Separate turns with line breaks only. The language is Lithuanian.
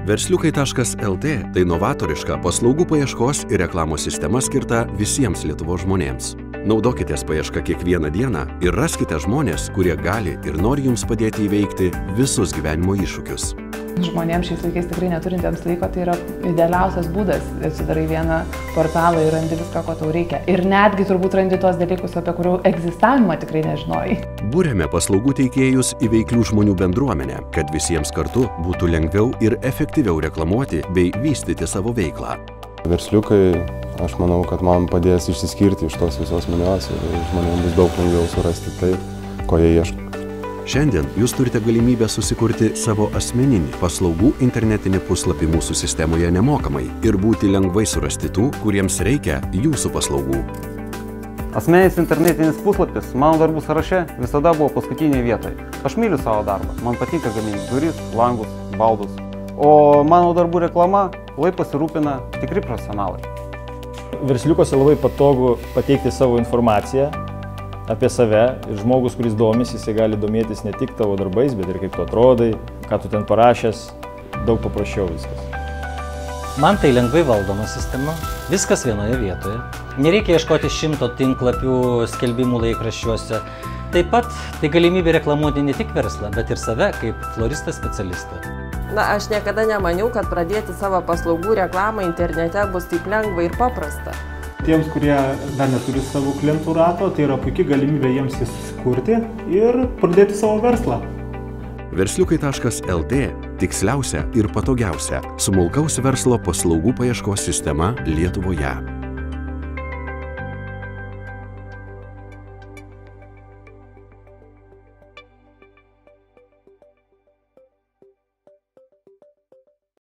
Versliukai.lt – tai novatoriška paslaugų paieškos ir reklamos sistema skirta visiems Lietuvos žmonėms. Naudokitės paiešką kiekvieną dieną ir raskite žmonės, kurie gali ir nori jums padėti įveikti visus gyvenimo iššūkius.
Žmonėms šiais laikais tikrai neturintiems laiko, tai yra idealiausias būdas. Atsidarai vieną portalą ir randi viską, ko tau reikia. Ir netgi turbūt randi tos dalykus, apie kurių egzistavimą tikrai nežinojai.
Būrėme paslaugų teikėjus į veiklių žmonių bendruomenę, kad visiems kartu būtų lengviau ir efektyviau reklamuoti bei vystyti savo veiklą.
Versliukai, aš manau, kad man padės išsiskirti iš tos visos minios ir žmonėms bus daug lengviau surasti tai, ko jie ieško.
Šiandien jūs turite galimybę susikurti savo asmeninį paslaugų internetinį puslapį mūsų sistemoje nemokamai ir būti lengvai surasti tų, kuriems reikia jūsų paslaugų.
Asmeninis internetinis puslapis mano darbų sąraše visada buvo paskutinėje vietoje. Aš myliu savo darbą, man patinka gaminti duris, langus, baldus. O mano darbų reklama lai pasirūpina tikri profesionalai.
Versliukose labai patogu pateikti savo informaciją apie save ir žmogus, kuris domisi, jisai gali domėtis ne tik tavo darbais, bet ir kaip tu atrodai, ką tu ten parašęs, daug paprasčiau viskas.
Man tai lengvai valdoma sistema, viskas vienoje vietoje. Nereikia ieškoti 100 tinklapių skelbimų laikraščiuose. Taip pat tai galimybė reklamuoti ne tik verslą, bet ir save kaip floristą specialistą.
Aš niekada nemaniau, kad pradėti savo paslaugų reklamą internete bus taip lengva ir paprasta.
Tiems, kurie dar neturi savo klientų rato, tai yra puikia galimybė jiems jį susikurti ir pradėti savo verslą.
Versliukai.lt – tiksliausia ir patogiausia smulkaus verslo paslaugų paieškos sistema Lietuvoje.